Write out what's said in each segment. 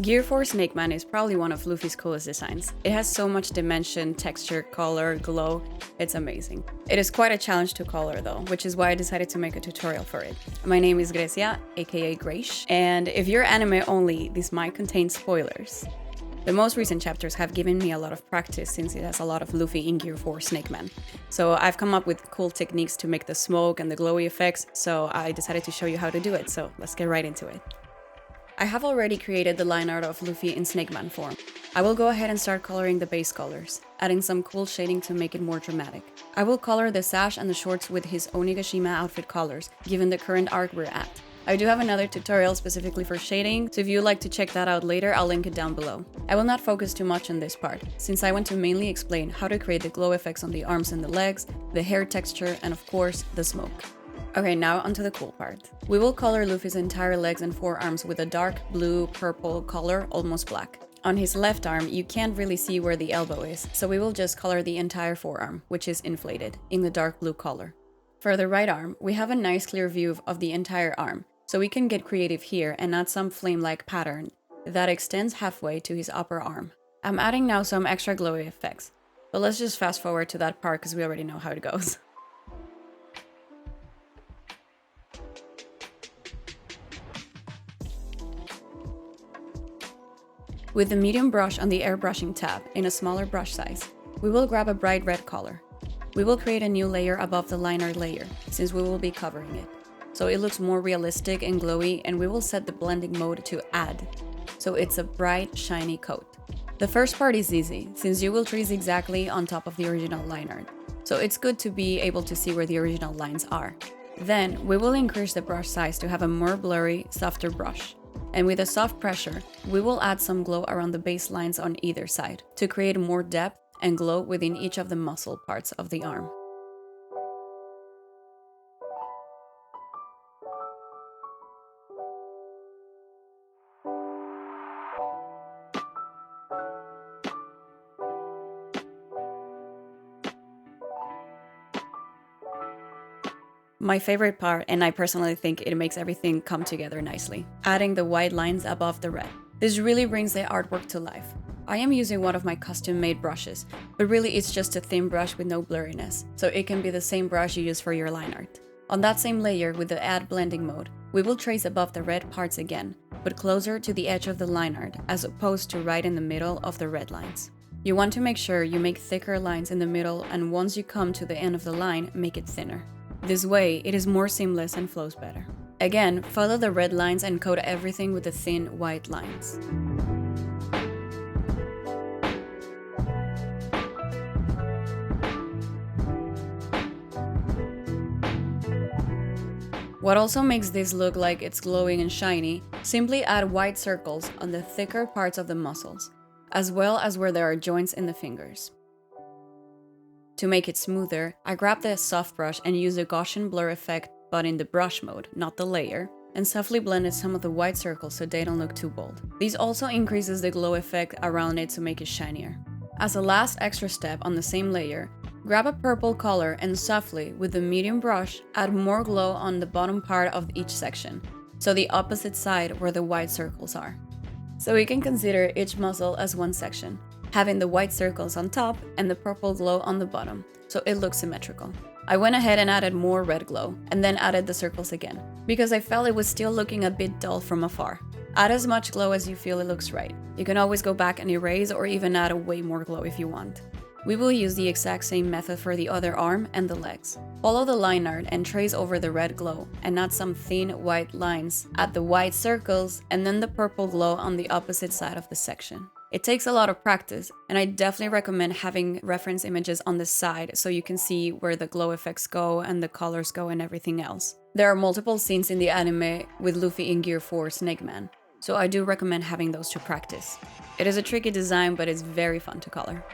Gear 4 SNAKEMAN is probably one of Luffy's coolest designs. It has so much dimension, texture, color, glow, it's amazing. It is quite a challenge to color though, which is why I decided to make a tutorial for it. My name is Grecia, aka Grace, and if you're anime only, this might contain spoilers. The most recent chapters have given me a lot of practice since it has a lot of Luffy in Gear 4 SNAKEMAN. So I've come up with cool techniques to make the smoke and the glowy effects, so I decided to show you how to do it, so let's get right into it. I have already created the line art of Luffy in SNAKEMAN form. I will go ahead and start coloring the base colors, adding some cool shading to make it more dramatic. I will color the sash and the shorts with his Onigashima outfit colors, given the current arc we're at. I do have another tutorial specifically for shading, so if you'd like to check that out later, I'll link it down below. I will not focus too much on this part, since I want to mainly explain how to create the glow effects on the arms and the legs, the hair texture, and of course, the smoke. Okay, now onto the cool part. We will color Luffy's entire legs and forearms with a dark blue purple color, almost black. On his left arm, you can't really see where the elbow is, so we will just color the entire forearm, which is inflated, in the dark blue color. For the right arm, we have a nice clear view of the entire arm, so we can get creative here and add some flame-like pattern that extends halfway to his upper arm. I'm adding now some extra glowy effects, but let's just fast forward to that part because we already know how it goes. With the medium brush on the airbrushing tab in a smaller brush size, we will grab a bright red color. We will create a new layer above the line art layer, since we will be covering it. So it looks more realistic and glowy, and we will set the blending mode to add, so it's a bright, shiny coat. The first part is easy, since you will trace exactly on top of the original line art, so it's good to be able to see where the original lines are. Then, we will increase the brush size to have a more blurry, softer brush. And with a soft pressure, we will add some glow around the base lines on either side to create more depth and glow within each of the muscle parts of the arm. My favorite part, and I personally think it makes everything come together nicely, adding the white lines above the red. This really brings the artwork to life. I am using one of my custom-made brushes, but really it's just a thin brush with no blurriness, so it can be the same brush you use for your line art. On that same layer with the add blending mode, we will trace above the red parts again, but closer to the edge of the line art as opposed to right in the middle of the red lines. You want to make sure you make thicker lines in the middle, and once you come to the end of the line, make it thinner. This way, it is more seamless and flows better. Again, follow the red lines and coat everything with the thin white lines. What also makes this look like it's glowing and shiny, simply add white circles on the thicker parts of the muscles, as well as where there are joints in the fingers. To make it smoother, I grabbed the soft brush and used a Gaussian blur effect, but in the brush mode, not the layer, and softly blended some of the white circles so they don't look too bold. This also increases the glow effect around it to make it shinier. As a last extra step on the same layer, grab a purple color and softly, with the medium brush, add more glow on the bottom part of each section, so the opposite side where the white circles are. So we can consider each muscle as one section, having the white circles on top and the purple glow on the bottom, so it looks symmetrical. I went ahead and added more red glow, and then added the circles again, because I felt it was still looking a bit dull from afar. Add as much glow as you feel it looks right. You can always go back and erase or even add a way more glow if you want. We will use the exact same method for the other arm and the legs. Follow the line art and trace over the red glow, and add some thin white lines at the white circles, and then the purple glow on the opposite side of the section. It takes a lot of practice, and I definitely recommend having reference images on the side so you can see where the glow effects go and the colors go and everything else. There are multiple scenes in the anime with Luffy in Gear 4 SNAKEMAN, so I do recommend having those to practice. It is a tricky design, but it's very fun to color.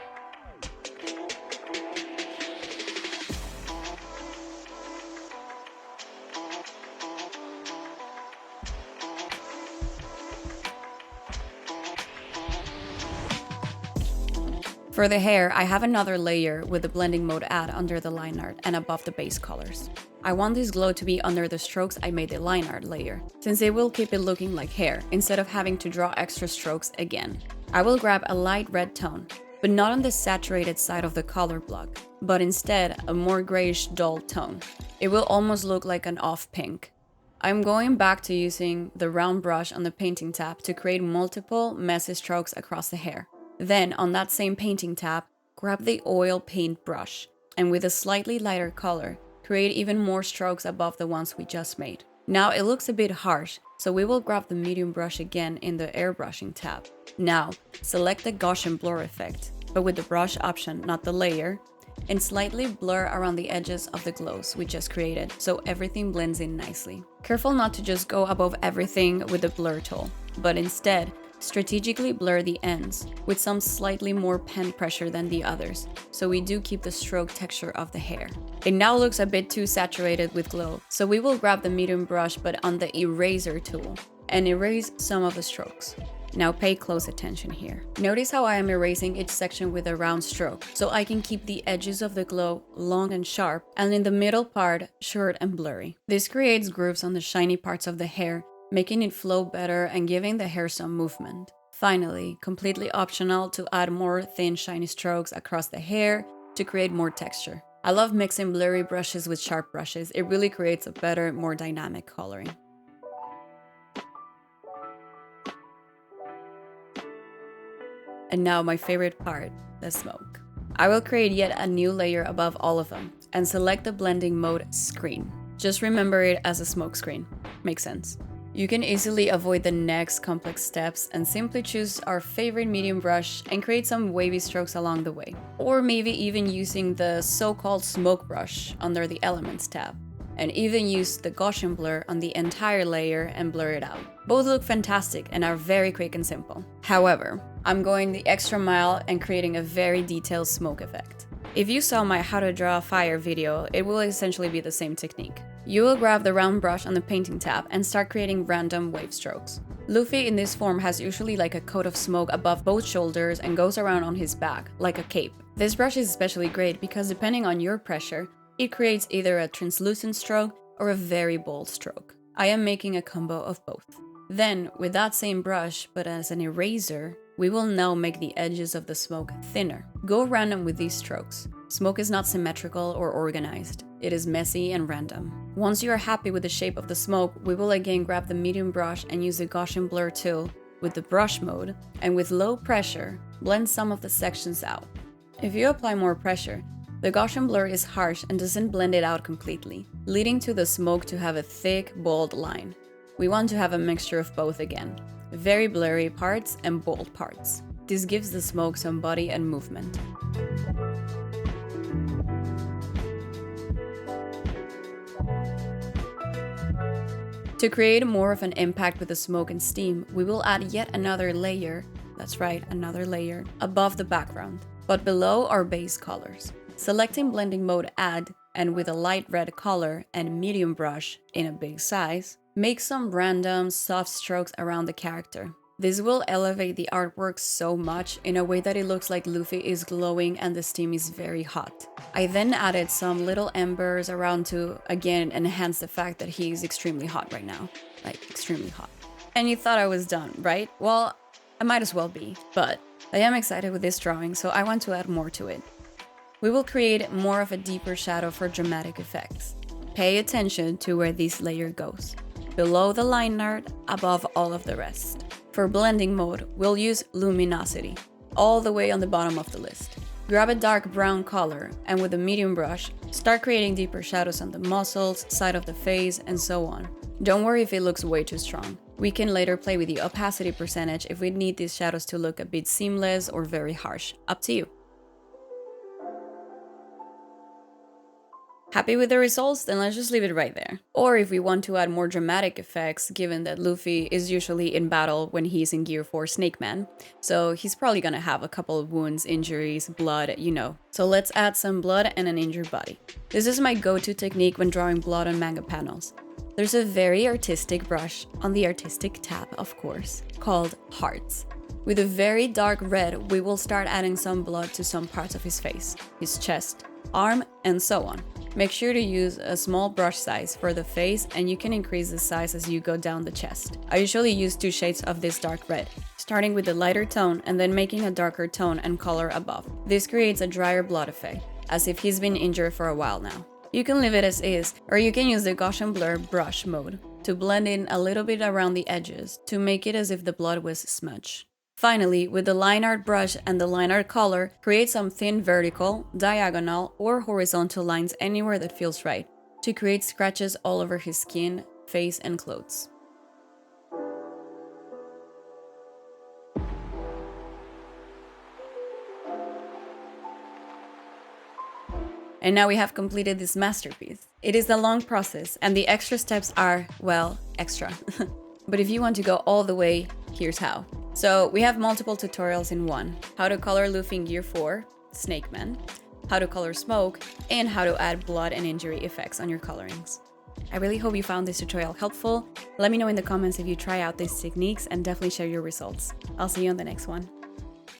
For the hair, I have another layer with the blending mode add under the line art and above the base colors. I want this glow to be under the strokes I made the line art layer, since it will keep it looking like hair instead of having to draw extra strokes again. I will grab a light red tone, but not on the saturated side of the color block, but instead a more grayish dull tone. It will almost look like an off pink. I'm going back to using the round brush on the painting tab to create multiple messy strokes across the hair. Then, on that same painting tab, grab the oil paint brush, and with a slightly lighter color, create even more strokes above the ones we just made. Now it looks a bit harsh, so we will grab the medium brush again in the airbrushing tab. Now, select the Gaussian blur effect, but with the brush option, not the layer, and slightly blur around the edges of the glows we just created so everything blends in nicely. Careful not to just go above everything with the blur tool, but instead, strategically blur the ends with some slightly more pen pressure than the others, so we do keep the stroke texture of the hair. It now looks a bit too saturated with glow, so we will grab the medium brush but on the eraser tool and erase some of the strokes. Now pay close attention here. Notice how I am erasing each section with a round stroke, so I can keep the edges of the glow long and sharp, and in the middle part, short and blurry. This creates grooves on the shiny parts of the hair, making it flow better and giving the hair some movement. Finally, completely optional to add more thin shiny strokes across the hair to create more texture. I love mixing blurry brushes with sharp brushes. It really creates a better, more dynamic coloring. And now my favorite part, the smoke. I will create yet a new layer above all of them and select the blending mode screen. Just remember it as a smoke screen. Makes sense. You can easily avoid the next complex steps and simply choose our favorite medium brush and create some wavy strokes along the way. Or maybe even using the so-called smoke brush under the Elements tab. And even use the Gaussian blur on the entire layer and blur it out. Both look fantastic and are very quick and simple. However, I'm going the extra mile and creating a very detailed smoke effect. If you saw my how to draw fire video, it will essentially be the same technique. You will grab the round brush on the painting tab and start creating random wave strokes. Luffy in this form has usually like a coat of smoke above both shoulders and goes around on his back, like a cape. This brush is especially great because depending on your pressure, it creates either a translucent stroke or a very bold stroke. I am making a combo of both. Then, with that same brush, but as an eraser, we will now make the edges of the smoke thinner. Go random with these strokes. Smoke is not symmetrical or organized. It is messy and random. Once you are happy with the shape of the smoke, we will again grab the medium brush and use the Gaussian blur tool with the brush mode, and with low pressure, blend some of the sections out. If you apply more pressure, the Gaussian blur is harsh and doesn't blend it out completely, leading to the smoke to have a thick, bold line. We want to have a mixture of both again, very blurry parts and bold parts. This gives the smoke some body and movement. To create more of an impact with the smoke and steam, we will add yet another layer, that's right, another layer, above the background, but below our base colors. Selecting blending mode add, and with a light red color and medium brush in a big size, make some random soft strokes around the character. This will elevate the artwork so much in a way that it looks like Luffy is glowing and the steam is very hot. I then added some little embers around to, again, enhance the fact that he is extremely hot right now. Like, extremely hot. And you thought I was done, right? Well, I might as well be, but I am excited with this drawing, so I want to add more to it. We will create more of a deeper shadow for dramatic effects. Pay attention to where this layer goes. Below the line art, above all of the rest. For blending mode, we'll use luminosity, all the way on the bottom of the list. Grab a dark brown color, and with a medium brush, start creating deeper shadows on the muscles, side of the face, and so on. Don't worry if it looks way too strong. We can later play with the opacity percentage if we need these shadows to look a bit seamless or very harsh. Up to you. Happy with the results? Then let's just leave it right there. Or if we want to add more dramatic effects, given that Luffy is usually in battle when he's in gear for SNAKEMAN, so he's probably gonna have a couple of wounds, injuries, blood, you know. So let's add some blood and an injured body. This is my go-to technique when drawing blood on manga panels. There's a very artistic brush on the artistic tab, of course, called Hearts. With a very dark red, we will start adding some blood to some parts of his face, his chest, arm, and so on. Make sure to use a small brush size for the face, and you can increase the size as you go down the chest. I usually use 2 shades of this dark red, starting with the lighter tone and then making a darker tone and color above. This creates a drier blood effect, as if he's been injured for a while now. You can leave it as is, or you can use the Gaussian blur brush mode to blend in a little bit around the edges to make it as if the blood was smudged. Finally, with the line art brush and the line art color, create some thin vertical, diagonal, or horizontal lines anywhere that feels right to create scratches all over his skin, face, and clothes. And now we have completed this masterpiece. It is a long process, and the extra steps are, well, extra. But if you want to go all the way, here's how. So we have multiple tutorials in one: how to color Luffy in Gear 4, SNAKEMAN, how to color smoke, and how to add blood and injury effects on your colorings. I really hope you found this tutorial helpful. Let me know in the comments if you try out these techniques and definitely share your results. I'll see you on the next one.